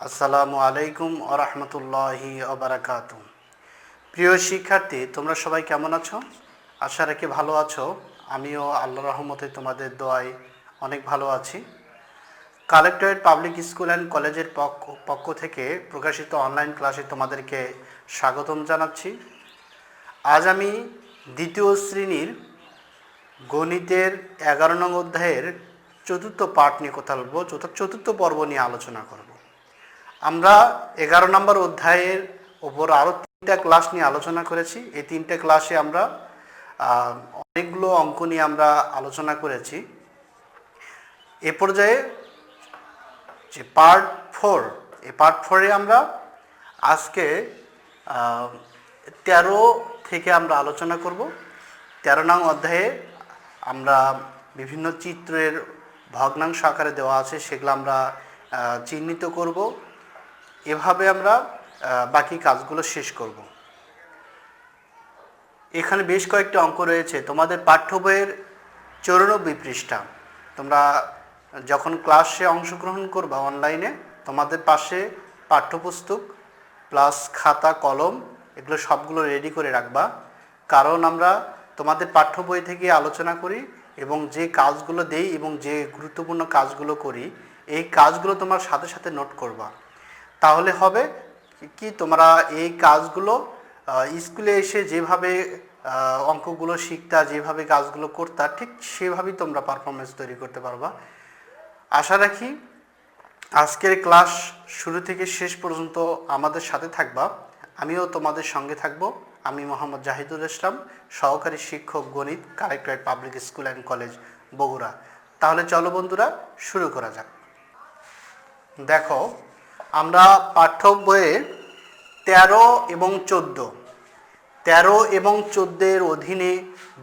আসসালামু আলাইকুম ওয়া রাহমাতুল্লাহি ওয়া বারাকাতুহু। প্রিয় শিক্ষার্থী, তোমরা সবাই কেমন আছো? আশা রাখি ভালো আছো। আমিও আল্লাহর রহমতে তোমাদের দোয়ায় অনেক ভালো আছি। কালেক্টরেট পাবলিক স্কুল অ্যান্ড কলেজের পক্ষ থেকে প্রকাশিত অনলাইন ক্লাসে তোমাদেরকে স্বাগতম জানাচ্ছি। আজ আমি দ্বিতীয় শ্রেণীর গণিতের 11 নং অধ্যায়ের চতুর্থ পাঠ নিয়ে কথা বলবো, চতুর্থ পর্ব নিয়ে আলোচনা করব। আমরা 11 নম্বর অধ্যায়ের ওপর আরও 3টা ক্লাস নিয়ে আলোচনা করেছি। এই 3টে ক্লাসে আমরা অনেকগুলো অঙ্ক নিয়ে আমরা আলোচনা করেছি। এ পর্যায়ে যে পার্ট 4, এই পার্ট 4-এ আমরা আজকে 13 থেকে আমরা আলোচনা করব। 13 নং অধ্যায়ে আমরা বিভিন্ন চিত্রের ভগ্নাংশ আকারে দেওয়া আছে, সেগুলো আমরা চিহ্নিত করব। এভাবে আমরা বাকি কাজগুলো শেষ করব। এখানে বেশ কয়েকটি অঙ্ক রয়েছে তোমাদের পাঠ্য বইয়ের 94 পৃষ্ঠা। তোমরা যখন ক্লাসে অংশগ্রহণ করবা অনলাইনে, তোমাদের পাশে পাঠ্যপুস্তক প্লাস খাতা কলম এগুলো সবগুলো রেডি করে রাখবা। কারণ আমরা তোমাদের পাঠ্য বই থেকে আলোচনা করি এবং যে কাজগুলো দেই এবং যে গুরুত্বপূর্ণ কাজগুলো করি, এই কাজগুলো তোমার সাথে সাথে নোট করবা। তাহলে হবে কি, তোমরা এই কাজগুলো স্কুলে এসে যেভাবে অঙ্কগুলো শিখতা, যেভাবে কাজগুলো করতা, ঠিক সেভাবেই তোমরা পারফরমেন্স তৈরি করতে পারবা। আশা রাখি আজকের ক্লাস শুরু থেকে শেষ পর্যন্ত আমাদের সাথে থাকবা। আমিও তোমাদের সঙ্গে থাকব। আমি মোহাম্মদ জাহিদুল ইসলাম, সহকারী শিক্ষক গণিত, collectorate public school and college, Bogura. তাহলে চলো বন্ধুরা, শুরু করা যাক। দেখো, আমরা পাঠ্য বইয়ে 13 এবং 14 অধীনে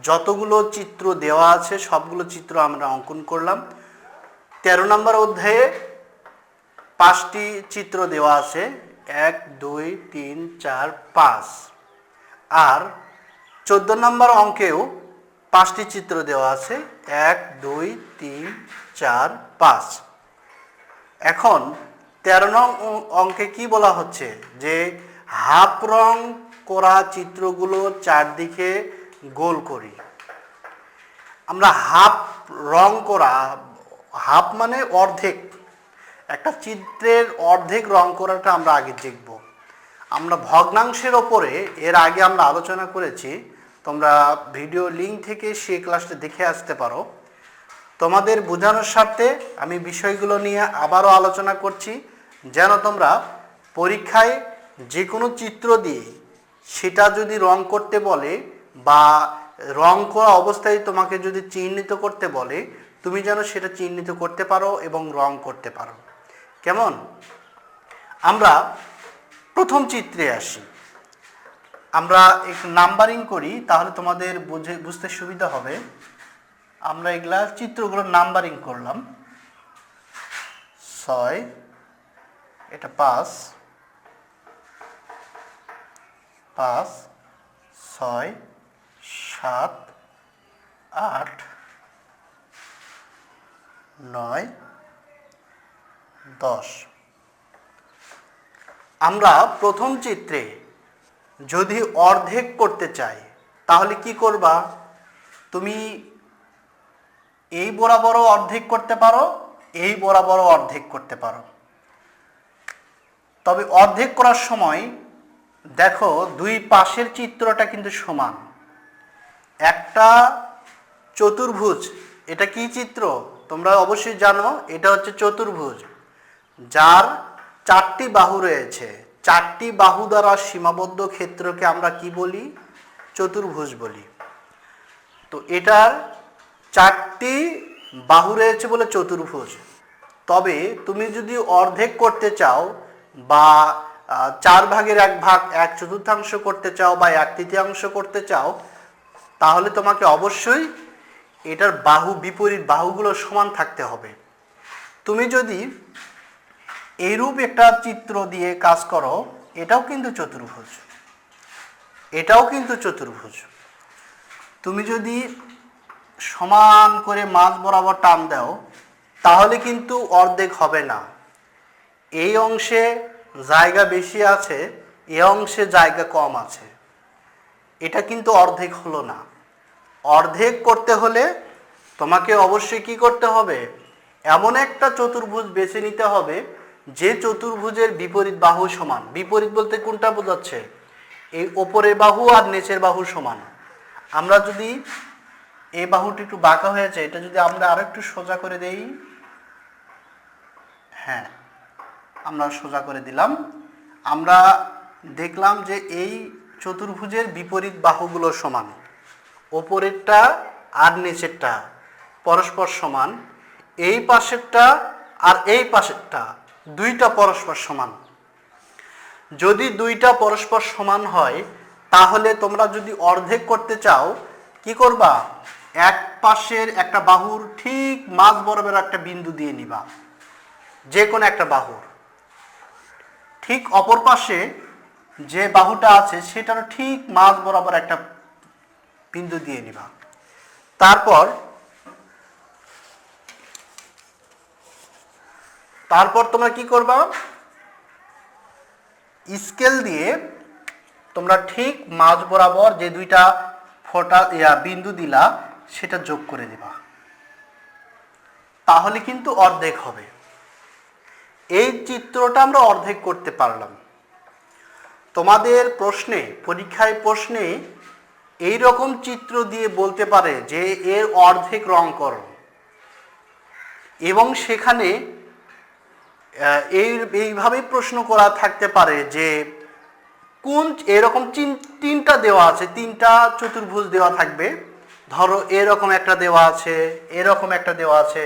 যতগুলো চিত্র দেওয়া আছে সবগুলো চিত্র আমরা অঙ্কন করলাম। 13 নম্বর অধ্যায়ে 5টি চিত্র দেওয়া আছে, 1 2 3 4 5। আর 14 নম্বর অঙ্কেও 5টি চিত্র দেওয়া আছে, 1 2 3 4 5। এখন 13 নং অঙ্কে কি বলা হচ্ছে, যে হাফ রং করা চিত্রগুলো চারদিকে গোল করি। আমরা হাফ রং করা, হাফ মানে অর্ধেক, একটা চিত্রের অর্ধেক রং করাটা আমরা আগে দেখব। আমরা ভগ্নাংশের ওপরে এর আগে আমরা আলোচনা করেছি, তোমরা ভিডিও লিঙ্ক থেকে সেই ক্লাসটা দেখে আসতে পারো। তোমাদের বোঝানোর স্বার্থে আমি বিষয়গুলো নিয়ে আবারও আলোচনা করছি, যেন তোমরা পরীক্ষায় যে কোনো চিত্র দিয়ে সেটা যদি রং করতে বলে বা রং করা অবস্থায় তোমাকে যদি চিহ্নিত করতে বলে, তুমি যেন সেটা চিহ্নিত করতে পারো এবং রং করতে পারো। কেমন? আমরা প্রথম চিত্রে আসি। আমরা একটু নাম্বারিং করি, তাহলে তোমাদের বুঝতে সুবিধা হবে। আমরা এগুলা চিত্রগুলো নাম্বারিং করলাম। 6, এটা 5 5 6 7 8 9 10। আমরা প্রথম চিত্রে যদি অর্ধেক করতে চাই, তাহলে কি করবা? তুমি এই বরাবরও অর্ধেক করতে পারো, এই বরাবরও অর্ধেক করতে পারো। তবে অর্ধেক করার সময় দেখো, দুই পাশের চিত্রটা কিন্তু সমান। একটা চতুর্ভুজ, এটা কি চিত্র তোমরা অবশ্যই জানো, এটা হচ্ছে চতুর্ভুজ, যার 4টি বাহু রয়েছে। 4টি বাহু দ্বারা সীমাবদ্ধ ক্ষেত্রকে আমরা কি বলি? চতুর্ভুজ বলি। তো এটার 4টি বাহু রয়েছে বলে চতুর্ভুজ। তবে তুমি যদি অর্ধেক করতে চাও বা 4 ভাগের 1 ভাগ 1/4 করতে চাও বা 1/3 করতে চাও, তাহলে তোমাকে অবশ্যই এটার বাহু, বিপরীত বাহুগুলো সমান থাকতে হবে। তুমি যদি এইরূপ একটা চিত্র দিয়ে কাজ করো, এটাও কিন্তু চতুর্ভুজ, এটাও কিন্তু চতুর্ভুজ। তুমি যদি সমান করে মাঝ বরাবর টান দাও, তাহলে কিন্তু অর্ধেক হবে না। এই অংশে জায়গা বেশি আছে, এই অংশে জায়গা কম আছে, এটা কিন্তু অর্ধেক হলো না। অর্ধেক করতে হলে তোমাকে অবশ্যই কি করতে হবে, এমন একটা চতুর্ভুজ বেছে নিতে হবে যে চতুর্ভুজের বিপরীত বাহু সমান। বিপরীত বলতে কোনটা বোঝাচ্ছে, এই ওপরের বাহু আর নিচের বাহু সমান। আমরা যদি এই বাহুটি একটু বাঁকা হয়েছে, এটা যদি আমরা আরো একটু সোজা করে দেই, হ্যাঁ আমরা সোজা করে দিলাম, আমরা দেখলাম যে এই চতুর্ভুজের বিপরীত বাহুগুলো সমান, ওপরেরটা আর নিচেরটা পরস্পর সমান, এই পাশেরটা আর এই পাশেরটা দুইটা পরস্পর সমান। যদি দুইটা পরস্পর সমান হয় তাহলে তোমরা যদি অর্ধেক করতে চাও কি করবা, এক পাশের একটা বাহুর ঠিক মাঝ বরাবর একটা বিন্দু দিয়ে নিবা, যে কোনো একটা বাহুর ঠিক অপর পাশে যে বাহুটা আছে সেটার ঠিক মাঝ বরাবর একটা বিন্দু দিয়ে নিবা। তারপর তোমরা কি করবা, স্কেল দিয়ে তোমরা ঠিক মাঝ বরাবর যে দুইটা ফোঁটা বিন্দু দিলা সেটা যোগ করে দিবা, তাহলে কিন্তু অর্ধেক হবে। এই চিত্রটা আমরা অর্ধেক করতে পারলাম। তোমাদের প্রশ্নে, পরীক্ষায় প্রশ্নে এই রকম চিত্র দিয়ে বলতে পারে যে এর অর্ধেক রং করো, এবং সেখানে এইভাবেই প্রশ্ন করা থাকতে পারে যে কোন এরকম তিনটা দেওয়া আছে, তিনটা চতুর্ভুজ দেওয়া থাকবে, ধরো এরকম একটা দেওয়া আছে, এরকম একটা দেওয়া আছে,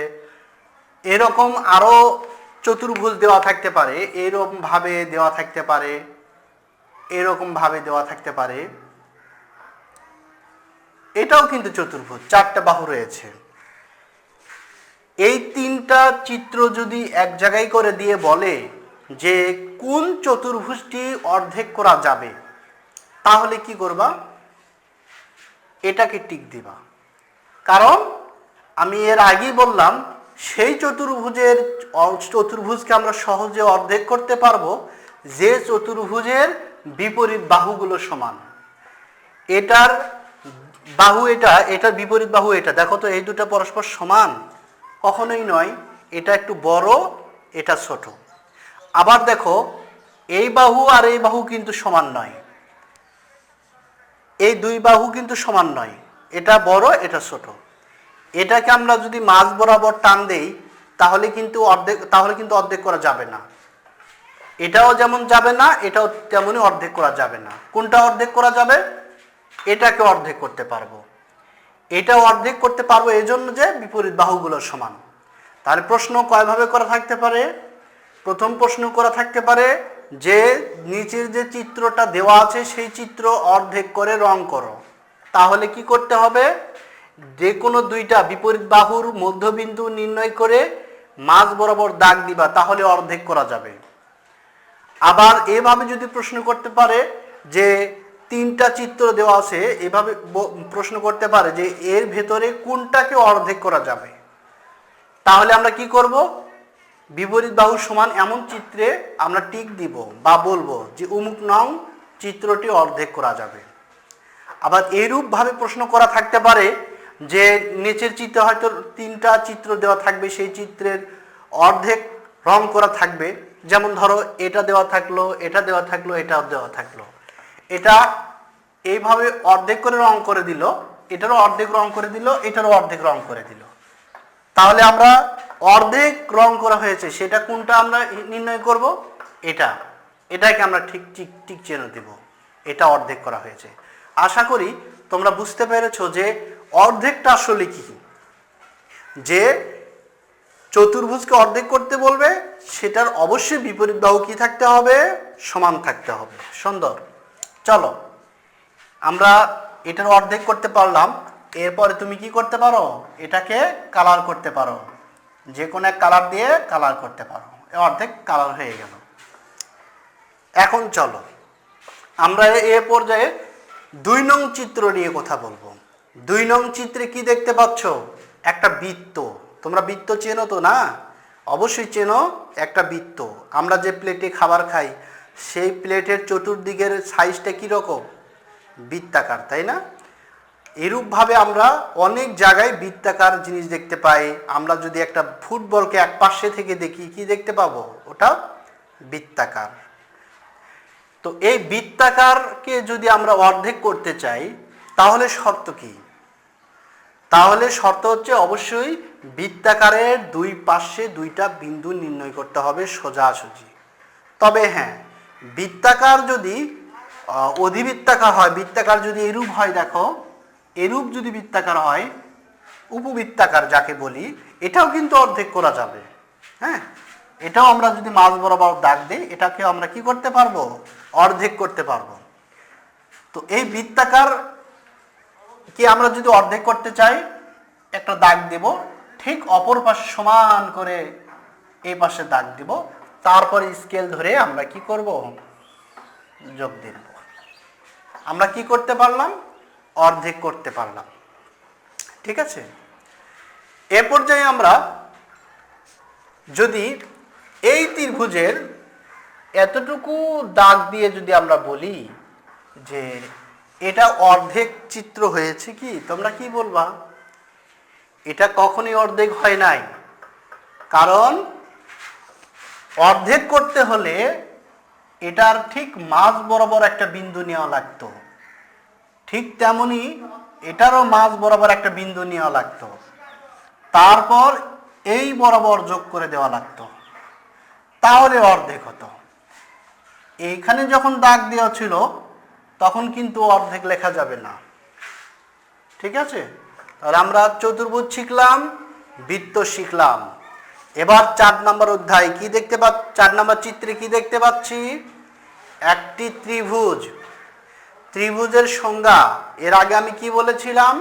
এরকম আরো চতুর্ভুজ দেওয়া থাকতে পারে, এরকম ভাবে দেওয়া থাকতে পারে, এরকম ভাবে দেওয়া থাকতে পারে, এটাও কিন্তু চতুর্ভুজ, চারটা বাহু রয়েছে। এই তিনটা চিত্র যদি এক জায়গায় করে দিয়ে বলে যে কোন চতুর্ভুজটি অর্ধেক করা যাবে, তাহলে কি করবা, এটাকে টিক দিবা। কারণ আমি এর আগেই বললাম সেই চতুর্ভুজকে আমরা সহজে অর্ধেক করতে পারবো যে চতুর্ভুজের বিপরীত বাহুগুলো সমান। এটার বাহু এটা, এটার বিপরীত বাহু এটা, দেখো তো এই দুটো পরস্পর সমান, কখনোই নয়, এটা একটু বড়, এটা ছোট। আবার দেখো এই বাহু আর এই বাহু কিন্তু সমান নয়, এই দুই বাহু কিন্তু সমান নয়, এটা বড়, এটা ছোট। এটাকে আমরা যদি মাঝ বরাবর টান দেই তাহলে কিন্তু অর্ধেক করা যাবে না। এটাও যেমন যাবে না, এটাও তেমনই অর্ধেক করা যাবে না। কোনটা অর্ধেক করা যাবে, এটাকে অর্ধেক করতে পারবো। এটাও অর্ধেক করতে পারবো এই জন্য যে বিপরীত বাহুগুলো সমান। তাহলে প্রশ্ন কয়ভাবে করা থাকতে পারে, প্রথম প্রশ্ন করা থাকতে পারে যে নিচের যে চিত্রটা দেওয়া আছে সেই চিত্র অর্ধেক করে রং করো। তাহলে কি করতে হবে, যে কোনো দুইটা বিপরীত বাহুর মধ্যবিন্দু নির্ণয় করে মাঝ বরাবর দাগ দিবা, তাহলে অর্ধেক করা যাবে। আবার এভাবে যদি প্রশ্ন করতে পারে যে তিনটা চিত্র দেওয়া আছে, এভাবে প্রশ্ন করতে পারে যে এর ভেতরে কোনটাকে অর্ধেক করা যাবে, তাহলে আমরা কি করব, বিপরীত বাহু সমান এমন চিত্রে আমরা টিক দিব বা বলবো যে অমুক নং চিত্রটি অর্ধেক করা যাবে। আবার এইরূপ ভাবে প্রশ্ন করা থাকতে পারে যে নিচের চিত্রে হয়তো তিনটা চিত্র দেওয়া থাকবে, সেই চিত্রের অর্ধেক রং করা থাকবে, যেমন ধরো এটা দেওয়া থাকলো, এটা দেওয়া থাকলো, এটাও দেওয়া থাকলো, এটা এইভাবে অর্ধেক করে রং করে দিল, এটারও অর্ধেক রং করে দিল, এটারও অর্ধেক রং করে দিল। তাহলে আমরা অর্ধেক রং করা হয়েছে সেটা কোনটা আমরা নির্ণয় করব, এটাকে আমরা ঠিক ঠিক ঠিক চিহ্ন দেব, এটা অর্ধেক করা হয়েছে। আশা করি তোমরা বুঝতে পেরেছো যে অর্ধেকটা আসলে কি। যে চতুর্ভুজকে অর্ধেক করতে বলবে সেটার অবশ্যই বিপরীত বাহু কি থাকতে হবে, সমান থাকতে হবে। সুন্দর, চলো আমরা এটার অর্ধেক করতে পারলাম। এরপরে তুমি কি করতে পারো, এটাকে কালার করতে পারো, যে কোনো এক কালার দিয়ে কালার করতে পারো, অর্ধেক কালার হয়ে গেল। এখন চলো আমরা এ পর্যায়ে 2 নং চিত্র নিয়ে কথা বলবো। 2 নং চিত্রে কি দেখতে পাচ্ছ, একটা বৃত্ত। তোমরা বৃত্ত চেনো তো না, অবশ্যই চেনো একটা বৃত্ত, আমরা যে প্লেটে খাবার খাই সেই প্লেটের চতুর্দিকের সাইজটা কীরকম, বৃত্তাকার, তাই না? এরূপভাবে আমরা অনেক জায়গায় বৃত্তাকার জিনিস দেখতে পাই। আমরা যদি একটা ফুটবলকে এক পাশে থেকে দেখি কি দেখতে পাবো, ওটা বৃত্তাকার। তো এই বৃত্তাকারকে যদি আমরা অর্ধেক করতে চাই তাহলে শর্ত কি? তাহলে শর্ত হচ্ছে অবশ্যই বৃত্তাকারের দুই পাশে দুইটা বিন্দু নির্ণয় করতে হবে সোজাসুজি। তবে হ্যাঁ, বৃত্তাকার যদি অধিবৃত্তাকার হয়, বৃত্তাকার যদি এরূপ হয়, দেখো এরূপ যদি বৃত্তাকার হয়, উপবৃত্তাকার যাকে বলি, এটাও কিন্তু অর্ধেক করা যাবে। হ্যাঁ, এটাও আমরা যদি মাঝ বরাবর দাগ দিই, এটাকে আমরা কি করতে পারবো, অর্ধেক করতে পারবো। তো এই বৃত্তাকার কি আমরা যদি অর্ধেক করতে চাই, একটা দাগ দেব, ঠিক অপর পাশে সমান করে এই পাশে দাগ দেব, তারপরে স্কেল ধরে আমরা কি করব, যোগ দিয়ে দেব। আমরা কি করতে পারলাম, অর্ধেক করতে পারলাম। ঠিক আছে, এ পর্যায়ে আমরা যদি এই ত্রিভুজের এতটুকু দাগ দিয়ে যদি আমরা বলি যে এটা অর্ধেক চিত্র হয়েছে, কি তোমরা কি বলবা? এটা কখনোই অর্ধেক হয় নাই, কারণ অর্ধেক করতে হলে এটার ঠিক মাঝ বরাবর একটা বিন্দু নেওয়া লাগতো, ঠিক তেমনি এটারও মাঝ বরাবর একটা বিন্দু নেওয়া লাগতো, তারপর এই বরাবর যোগ করে দেওয়া লাগতো, তাহলে অর্ধেক হতো। এইখানে যখন দাগ দেওয়া ছিল তখন কিন্তু অর্ধেক লেখা যাবে না। ঠিক আছে, তাহলে আমরা চতুর্ভুজ শিখলাম, বৃত্ত শিখলাম। এবার 4 নম্বর অধ্যায় কি দেখতে 4 নম্বর চিত্রে কি দেখতে পাচ্ছি, একটি ত্রিভুজ। ত্রিভুজের সংজ্ঞা এর আগে আমি কি বলেছিলাম,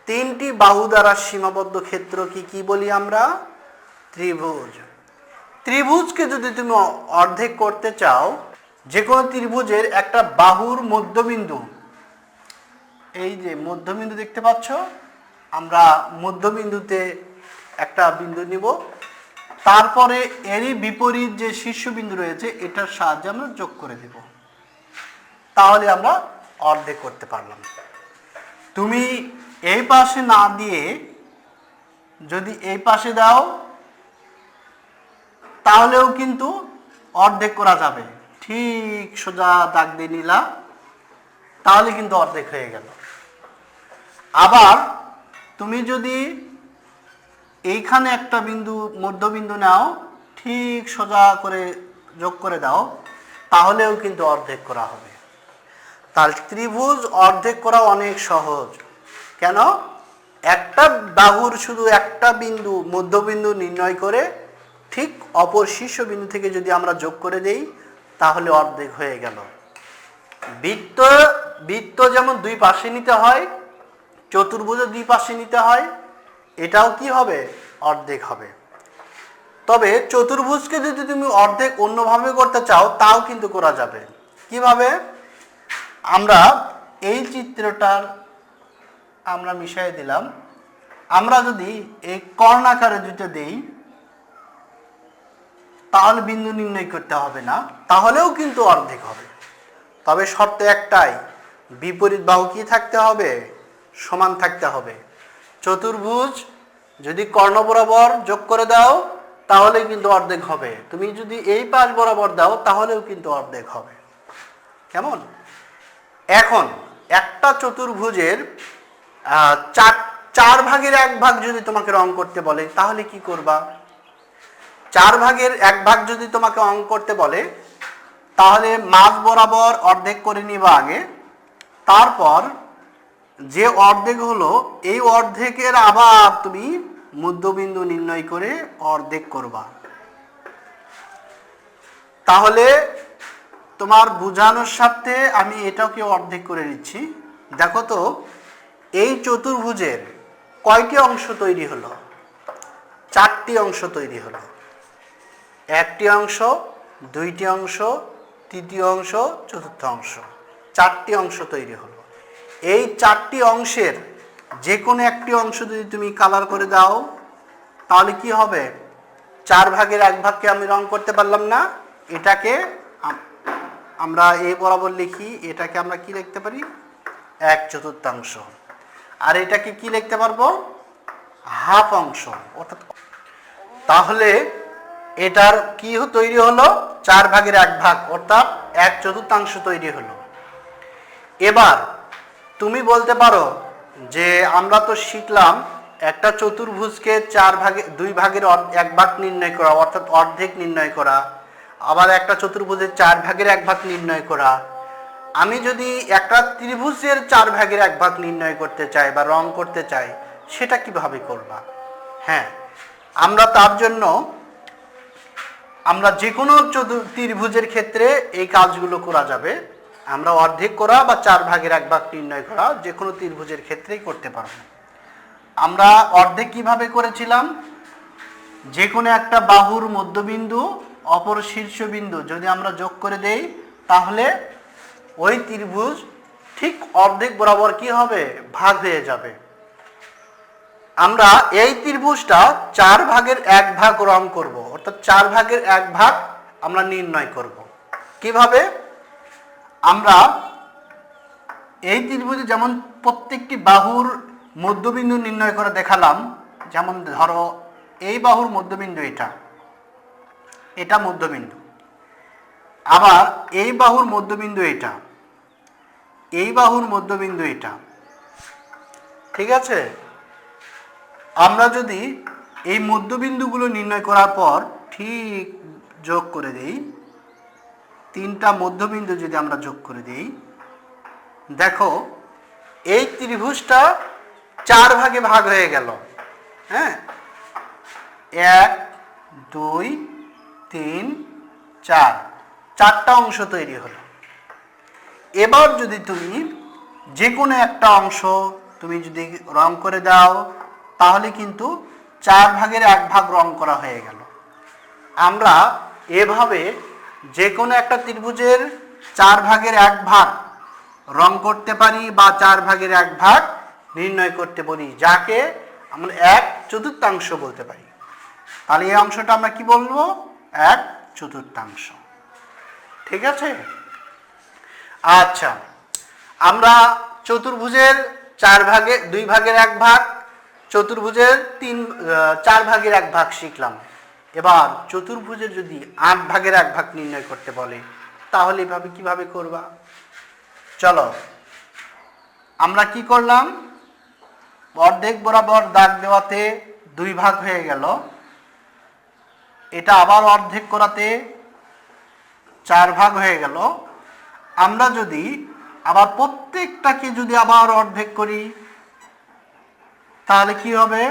3টি বাহু দ্বারা সীমাবদ্ধ ক্ষেত্র কি বলি আমরা, ত্রিভুজ। ত্রিভুজকে যদি তুমি অর্ধেক করতে চাও, যে কোনো ত্রিভুজের একটা বাহুর মধ্যবিন্দু, এই যে মধ্যবিন্দু দেখতে পাচ্ছ, আমরা মধ্যবিন্দুতে একটা বিন্দু নিব, তারপরে এরই বিপরীত যে শীর্ষবিন্দু রয়েছে এটার সাহায্যে আমরা যোগ করে দেব, তাহলে আমরা অর্ধেক করতে পারলাম। তুমি এই পাশে না দিয়ে যদি এই পাশে দাও তাহলেও কিন্তু অর্ধেক করা যাবে। ঠিক সোজা দাগ দিয়ে নিলা, তাহলে কিন্তু অর্ধেক হয়ে গেল। আবার তুমি যদি এইখানে একটা বিন্দু মধ্যবিন্দু নাও, ঠিক সোজা করে যোগ করে দাও, তাহলেও কিন্তু অর্ধেক করা হবে। তাহলে ত্রিভুজ অর্ধেক করা অনেক সহজ। কেন? একটা বাহুর শুধু একটা বিন্দু মধ্যবিন্দু নির্ণয় করে ঠিক অপর শীর্ষবিন্দু থেকে যদি আমরা যোগ করে দেই তাহলে অর্ধেক হয়ে গেল। বৃত্ত যেমন দুই পাশে নিতে হয়, চতুর্ভুজও দুই পাশে নিতে হয়, এটাও কি হবে, অর্ধেক হবে। তবে চতুর্ভুজকে যদি তুমি অর্ধেক অন্যভাবে করতে চাও তাও কিন্তু করা যাবে। কিভাবে? আমরা এই চিত্রটার আমরা মিশিয়ে দিলাম, আমরা যদি এই কর্ণাকারে দুটো দেই তাহলে বিন্দু নির্ণয় করতে হবে না, তাহলেও কিন্তু অর্ধেক হবে। তবে শর্ত একটাই, বিপরীত বাহু কি থাকতে হবে, সমান থাকতে হবে। চতুর্ভুজ যদি কর্ণ বরাবর যোগ করে দাও তাহলে কিন্তু অর্ধেক হবে, তুমি যদি এই পাশ বরাবর দাও তাহলেও কিন্তু অর্ধেক হবে। কেমন? এখন একটা চতুর্ভুজের 4 ভাগের 1 ভাগ যদি তোমাকে রং করতে বলে তাহলে কি করবা? 4 ভাগের 1 ভাগ যদি তোমাকে অঙ্ক করতে বলে তাহলে মাঝ বরাবর অর্ধেক করে নিবা আগে, তারপর যে অর্ধেক হলো এই অর্ধেকের আবার তুমি মধ্যবিন্দু নির্ণয় করে অর্ধেক করবা। তাহলে তোমার বোঝানোর স্বার্থে আমি এটাকে অর্ধেক করে নিচ্ছি। দেখো তো এই চতুর্ভুজের কয়টি অংশ তৈরি হলো? 4টি অংশ তৈরি হলো। একটি অংশ, দুইটি অংশ, তৃতীয় অংশ, চতুর্থ অংশ, 4টি অংশ তৈরি হলো। এই 4টি অংশের যে কোনো একটি অংশ যদি তুমি কালার করে দাও তাহলে কি হবে, 4 ভাগের 1 ভাগকে আমি রং করতে পারলাম না, এটাকে আমরা এই বরাবর লিখি, এটাকে আমরা কি লিখতে পারি 1/4, আর এটাকে কি লিখতে পারবো হাফ অংশ। অর্থাৎ তাহলে এটার কি তৈরি হলো 4 ভাগের 1 ভাগ অর্থাৎ 1/4 তৈরি হলো। এবার তুমি বলতে পারো যে আমরা তো শিখলাম একটা চতুর্ভুজকে 4 ভাগে 2 ভাগের 1 ভাগ নির্ণয় করা অর্থাৎ অর্ধেক নির্ণয় করা, আবার একটা চতুর্ভুজের 4 ভাগের 1 ভাগ নির্ণয় করা। আমি যদি একটা ত্রিভুজের 4 ভাগের 1 ভাগ নির্ণয় করতে চাই বা রং করতে চাই, সেটা কিভাবে করবা? হ্যাঁ, আমরা তার জন্য আমরা যে কোনো ত্রিভুজের ক্ষেত্রে এই কাজগুলো করা যাবে। আমরা অর্ধেক করা বা 4 ভাগের 1 ভাগ নির্ণয় করা যে কোনো ত্রিভুজের ক্ষেত্রেই করতে পারব। আমরা অর্ধেক কিভাবে করেছিলাম? যে কোনো একটা বাহুর মধ্যবিন্দু অপর শীর্ষবিন্দু যদি আমরা যোগ করে দেই, তাহলে ওই ত্রিভুজ ঠিক অর্ধেক বরাবর কি হবে ভাগ হয়ে যাবে। আমরা এই ত্রিভুজটা 4 ভাগের 1 ভাগ রং করব, অর্থাৎ 4 ভাগের 1 ভাগ আমরা নির্ণয় করব। কিভাবে? আমরা এই ত্রিভুজে যেমন প্রত্যেকটি বাহুর মধ্যবিন্দু নির্ণয় করে দেখালাম, যেমন ধরো এই বাহুর মধ্যবিন্দু এটা মধ্যবিন্দু, আবার এই বাহুর মধ্যবিন্দু এই বাহুর মধ্যবিন্দু এটা, ঠিক আছে? আমরা যদি এই মধ্যবিন্দুগুলো নির্ণয় করার পর ঠিক যোগ করে দেই, 3টা মধ্যবিন্দু যদি আমরা যোগ করে দেই, দেখো এই ত্রিভুজটা 4 ভাগে ভাগ হয়ে গেল। হ্যাঁ, 1 2 3 4, 4টা অংশ তৈরি হলো। এবার যদি তুমি যে কোনো একটা অংশ তুমি যদি রং করে দাও, তাহলে কিন্তু 4 ভাগের 1 ভাগ রং করা হয়ে গেল। আমরা এভাবে যে কোনো একটা ত্রিভুজের 4 ভাগের 1 ভাগ রং করতে পারি বা 4 ভাগের 1 ভাগ নির্ণয় করতে পারি, যাকে আমরা 1/4 বলতে পারি। তাহলে এই অংশটা আমরা কি বলবো 1/4। ঠিক আছে? আচ্ছা, আমরা চতুর্ভুজের 4 ভাগে 2 ভাগের 1 ভাগ, চতুর্ভুজের 4 ভাগের 1 ভাগ শিখলাম। এবার চতুর্ভুজের যদি 8 ভাগের 1 ভাগ নির্ণয় করতে বলে, তাহলে এভাবে কিভাবে করবা? চলো আমরা কি করলাম, অর্ধেক বরাবর দাগ দেওয়াতে 2 ভাগ হয়ে গেল, এটা আবার অর্ধেক করাতে 4 ভাগ হয়ে গেল। আমরা যদি আবার প্রত্যেকটাকে যদি আবার অর্ধেক করি, তাহলে কি হবে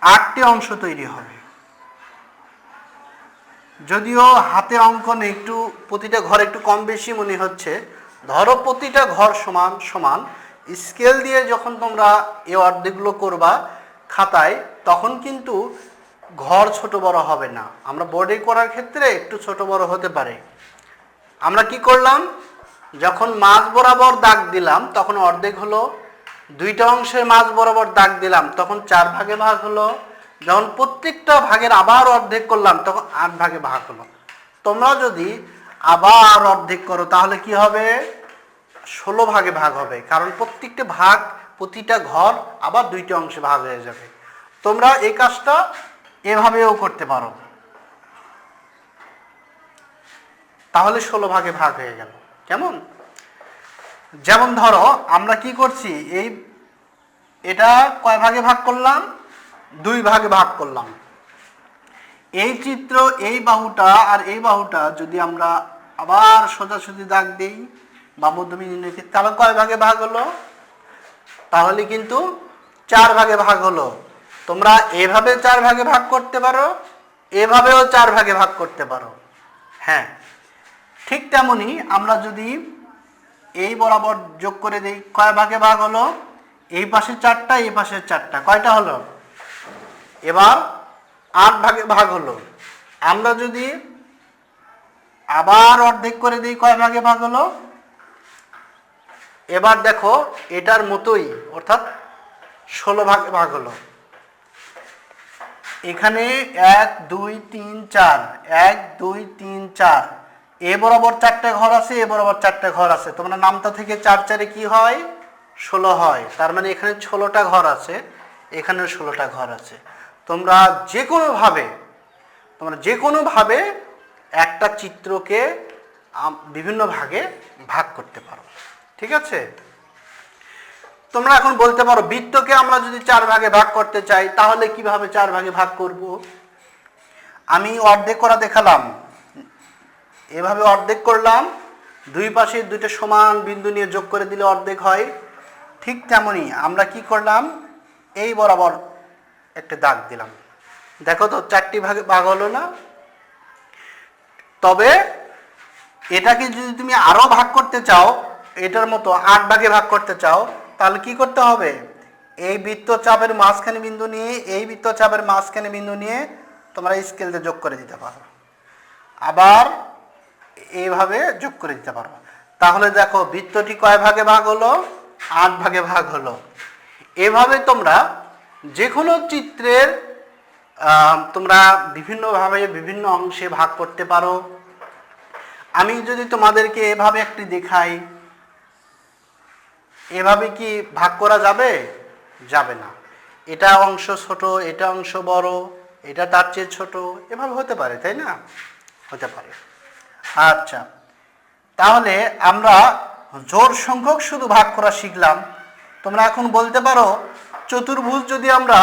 8টি অংশ তৈরি হবে। যদিও হাতে অঙ্কনে একটু প্রতিটা ঘর একটু কম বেশি মনে হচ্ছে, ধরো প্রতিটা ঘর সমান সমান, স্কেল দিয়ে যখন তোমরা এই অর্ধেকগুলো করবা খাতায়, তখন কিন্তু ঘর ছোট বড় হবে না। আমরা বোর্ডে করার ক্ষেত্রে একটু ছোট বড় হতে পারে। আমরা কি করলাম, যখন মাঝ বরাবর দাগ দিলাম তখন অর্ধেক হলো, 2টা অংশের মাঝ বরাবর দাগ দিলাম তখন 4 ভাগে ভাগ হলো, যখন প্রত্যেকটা ভাগের আবার অর্ধেক করলাম তখন 8 ভাগে ভাগ হলো। তোমরা যদি আবার অর্ধেক করো তাহলে কি হবে 16 ভাগে ভাগ হবে, কারণ প্রত্যেকটা ভাগ প্রতিটা ঘর আবার 2টা অংশে ভাগ হয়ে যাবে। তোমরা এই কাজটা এভাবেও করতে পারো, তাহলে 16 ভাগে ভাগ হয়ে গেল। কেমন? যেমন ধরো আমরা কি করছি, এটা কয় ভাগে ভাগ করলাম 2 ভাগে ভাগ করলাম। এই চিত্র এই বাহুটা আর এই বাহুটা যদি আমরা আবার সোজাসুজি দাগ দেই বা মধ্যবিন্দু নির্ণয় করি, তাহলে কয় ভাগে ভাগ হলো? তাহলে কিন্তু 4 ভাগে ভাগ হলো। তোমরা এভাবে 4 ভাগে ভাগ করতে পারো, এভাবেও 4 ভাগে ভাগ করতে পারো। হ্যাঁ, ঠিক তেমনি আমরা যদি এই বরাবর যোগ করে দেই, কয় ভাগে ভাগ হলো? এই পাশে 4টা, এই পাশে 4টা, কয়টা হলো? এবার 8 ভাগে ভাগ হলো। আমরা যদি আবার অর্ধেক করে দিই, কয় ভাগে ভাগ হলো? এবার দেখো এটার মতোই, অর্থাৎ 16 ভাগে ভাগ হলো। এখানে 1 2 3 4 1 2 3 4 এ বরাবর 4টে ঘর আছে, এ বরাবর 4টে ঘর আছে। তোমরা নামতা থেকে 4 4 কি হয় 16 হয়। তার মানে এখানে 16টা ঘর আছে, এখানে 16টা ঘর আছে। তোমরা যে কোনো ভাবে একটা চিত্রকে বিভিন্ন ভাগে ভাগ করতে পারো। ঠিক আছে? তোমরা এখন বলতে পারো বৃত্তকে আমরা যদি 4 ভাগে ভাগ করতে চাই তাহলে কিভাবে 4 ভাগে ভাগ করব? আমি অর্ধেক করা দেখালাম, এভাবে অর্ধেক করলাম, দুই পাশে দুটো সমান বিন্দু নিয়ে যোগ করে দিলে অর্ধেক হয়। ঠিক তেমনি আমরা কি করলাম, এই বরাবর একটা দাগ দিলাম। দেখো তো 4টি ভাগে ভাগ হলো না? তবে এটাকে যদি তুমি আরো ভাগ করতে চাও, এটার মতো 8 ভাগে ভাগ করতে চাও, তাহলে কি করতে হবে? এই বৃত্তচাপের মাঝখানে বিন্দু নিয়ে এই বৃত্তচাপের মাঝখানে বিন্দু নিয়ে তোমরা স্কেল দিয়ে যোগ করে দিতে পারো, আবার এইভাবে যোগ করে দিতে পারো। তাহলে দেখো বৃত্তটি কয় ভাগে ভাগ হলো? 8 ভাগে ভাগ হলো। এভাবে তোমরা যে কোনো চিত্রের তোমরা বিভিন্নভাবে বিভিন্ন অংশে ভাগ করতে পারো। আমি যদি তোমাদেরকে এভাবে একটি দেখাই, এভাবে কি ভাগ করা যাবে? যাবে না। এটা অংশ ছোট, এটা অংশ বড়, এটা তার চেয়ে ছোট, এভাবে হতে পারে, তাই না? হতে পারে। আচ্ছা, তাহলে আমরা জোড় সংখ্যক শুধু ভাগ করা শিখলাম। তোমরা এখন বলতে পারো চতুর্ভুজ যদি আমরা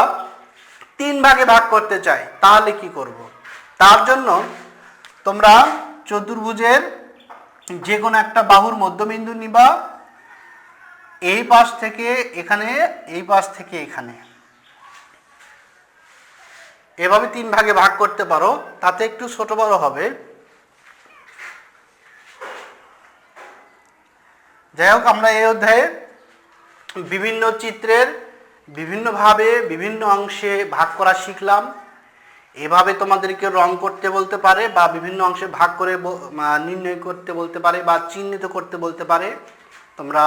3 ভাগে ভাগ করতে চাই তাহলে কি করব? তার জন্য তোমরা চতুর্ভুজের যে কোনো একটা বাহুর মধ্যবিন্দু নিবা, এই পাশ থেকে এখানে, এই পাশ থেকে এখানে, এভাবে 3 ভাগে ভাগ করতে পারো, তাতে একটু ছোট বড় হবে। যাই হোক, আমরা এই অধ্যায়ে বিভিন্ন চিত্রের বিভিন্নভাবে বিভিন্ন অংশে ভাগ করা শিখলাম। এভাবে তোমাদেরকে রং করতে বলতে পারে বা বিভিন্ন অংশে ভাগ করে নির্ণয় করতে বলতে পারে বা চিহ্নিত করতে বলতে পারে। তোমরা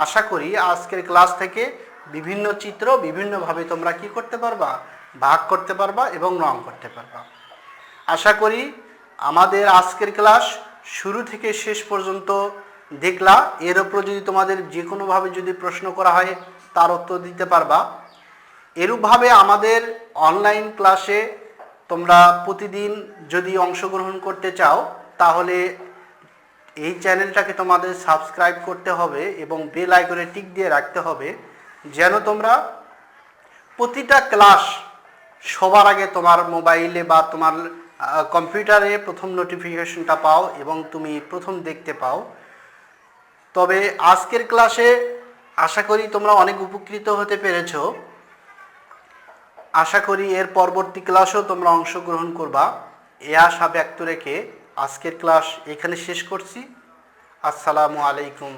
আশা করি আজকের ক্লাস থেকে বিভিন্ন চিত্র বিভিন্নভাবে তোমরা কি করতে পারবা? ভাগ করতে পারবা এবং রং করতে পারবা। আশা করি আমাদের আজকের ক্লাস শুরু থেকে শেষ পর্যন্ত দেখলা। এর উপর যদি তোমাদের যে কোনোভাবে যদি প্রশ্ন করা হয় তার উত্তর দিতে পারবা। এরূপভাবে আমাদের অনলাইন ক্লাসে তোমরা প্রতিদিন যদি অংশগ্রহণ করতে চাও তাহলে এই চ্যানেলটাকে তোমাদের সাবস্ক্রাইব করতে হবে এবং বেল আইকনে টিক দিয়ে রাখতে হবে, যেন তোমরা প্রতিটা ক্লাস সবার আগে তোমার মোবাইলে বা তোমার কম্পিউটারে প্রথম নোটিফিকেশনটা পাও এবং তুমি প্রথম দেখতে পাও। তবে আজকের ক্লাসে আশা করি তোমরা অনেক উপকৃত হতে পেরেছো। আশা করি এর পরবর্তী ক্লাসেও তোমরা অংশগ্রহণ করবা, এ আশা ব্যক্ত রেখে আজকের ক্লাস এখানে শেষ করছি। আসসালামু আলাইকুম।